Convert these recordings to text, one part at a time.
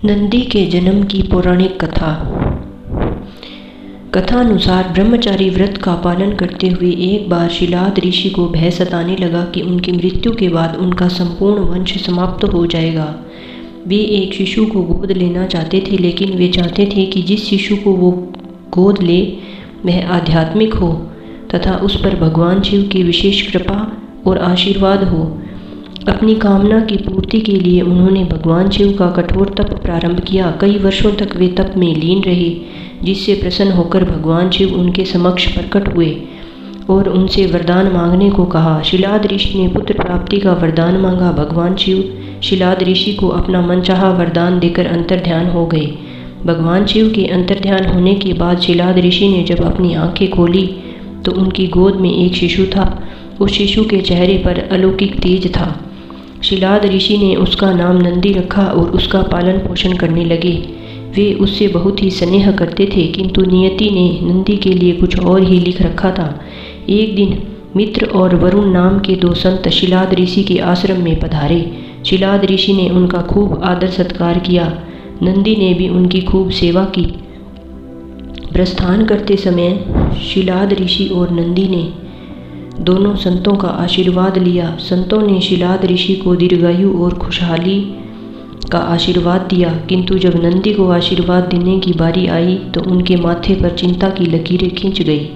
नंदी के जन्म की पौराणिक कथा। कथानुसार ब्रह्मचारी व्रत का पालन करते हुए एक बार शिलाद ऋषि को भय सताने लगा कि उनकी मृत्यु के बाद उनका संपूर्ण वंश समाप्त हो जाएगा। वे एक शिशु को गोद लेना चाहते थे, लेकिन वे चाहते थे कि जिस शिशु को वो गोद ले वह आध्यात्मिक हो तथा उस पर भगवान शिव की विशेष कृपा और आशीर्वाद हो। अपनी कामना की पूर्ति के लिए उन्होंने भगवान शिव का कठोर तप प्रारंभ किया। कई वर्षों तक वे तप में लीन रहे, जिससे प्रसन्न होकर भगवान शिव उनके समक्ष प्रकट हुए और उनसे वरदान मांगने को कहा। शिलाद ऋषि ने पुत्र प्राप्ति का वरदान मांगा। भगवान शिव शिलाद ऋषि को अपना मनचाहा वरदान देकर अंतर्ध्यान हो गए। भगवान शिव के अंतर्ध्यान होने के बाद शिलाद ऋषि ने जब अपनी आंखें खोली तो उनकी गोद में एक शिशु था। उस शिशु के चेहरे पर अलौकिक तेज था। शिलाद ऋषि ने उसका नाम नंदी रखा और उसका पालन पोषण करने लगे। वे उससे बहुत ही स्नेह करते थे, किंतु नियति ने नंदी के लिए कुछ और ही लिख रखा था। एक दिन मित्र और वरुण नाम के दो संत शिलाद ऋषि के आश्रम में पधारे। शिलाद ऋषि ने उनका खूब आदर सत्कार किया। नंदी ने भी उनकी खूब सेवा की। प्रस्थान करते समय शिलाद ऋषि और नंदी ने दोनों संतों का आशीर्वाद लिया। संतों ने शिलाद ऋषि को दीर्घायु और खुशहाली का आशीर्वाद दिया, किंतु जब नंदी को आशीर्वाद देने की बारी आई तो उनके माथे पर चिंता की लकीरें खिंच गई।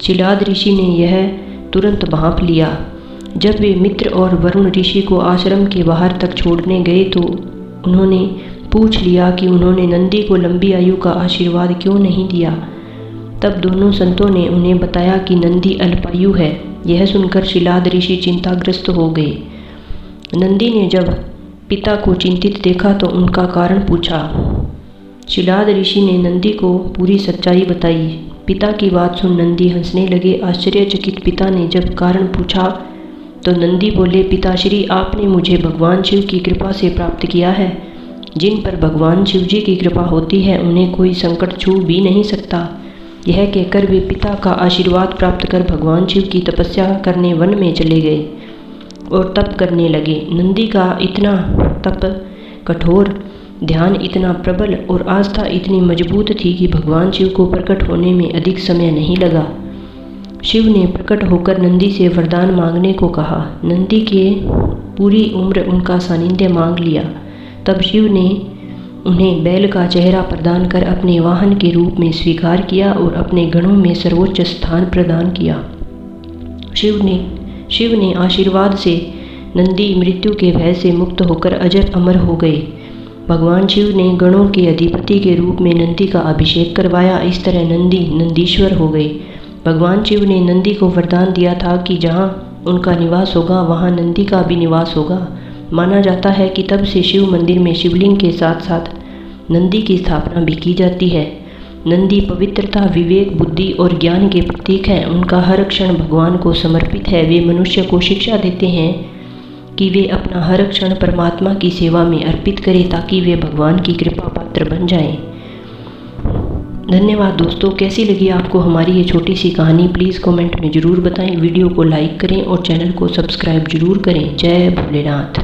शिलाद ऋषि ने यह तुरंत भांप लिया। जब वे मित्र और वरुण ऋषि को आश्रम के बाहर तक छोड़ने गए तो उन्होंने पूछ लिया कि उन्होंने नंदी को लंबी आयु का आशीर्वाद क्यों नहीं दिया। तब दोनों संतों ने उन्हें बताया कि नंदी अल्पायु है। यह सुनकर शिलाद ऋषि चिंताग्रस्त हो गए। नंदी ने जब पिता को चिंतित देखा तो उनका कारण पूछा। शिलाद ऋषि ने नंदी को पूरी सच्चाई बताई। पिता की बात सुन नंदी हंसने लगे। आश्चर्यचकित पिता ने जब कारण पूछा तो नंदी बोले, पिताश्री, आपने मुझे भगवान शिव की कृपा से प्राप्त किया है। जिन पर भगवान शिव जी की कृपा होती है उन्हें कोई संकट छू भी नहीं सकता। यह कहकर वे पिता का आशीर्वाद प्राप्त कर भगवान शिव की तपस्या करने वन में चले गए और तप करने लगे। नंदी का इतना तप कठोर, ध्यान इतना प्रबल और आस्था इतनी मजबूत थी कि भगवान शिव को प्रकट होने में अधिक समय नहीं लगा। शिव ने प्रकट होकर नंदी से वरदान मांगने को कहा। नंदी के पूरी उम्र उनका सानिध्य मांग लिया। तब शिव ने उन्हें बैल का चेहरा प्रदान कर अपने वाहन के रूप में स्वीकार किया और अपने गणों में सर्वोच्च स्थान प्रदान किया। शिव ने आशीर्वाद से नंदी मृत्यु के भय से मुक्त होकर अजर अमर हो गए। भगवान शिव ने गणों के अधिपति के रूप में नंदी का अभिषेक करवाया। इस तरह नंदी नंदीश्वर हो गए। भगवान शिव ने नंदी को वरदान दिया था कि जहाँ उनका निवास होगा वहाँ नंदी का भी निवास होगा। माना जाता है कि तब से शिव मंदिर में शिवलिंग के साथ साथ नंदी की स्थापना भी की जाती है। नंदी पवित्रता, विवेक, बुद्धि और ज्ञान के प्रतीक हैं। उनका हर क्षण भगवान को समर्पित है। वे मनुष्य को शिक्षा देते हैं कि वे अपना हर क्षण परमात्मा की सेवा में अर्पित करें ताकि वे भगवान की कृपा पात्र बन जाएं। धन्यवाद दोस्तों। कैसी लगी आपको हमारी ये छोटी सी कहानी? प्लीज़ कमेंट में ज़रूर बताएं। वीडियो को लाइक करें और चैनल को सब्सक्राइब जरूर करें। जय भोलेनाथ।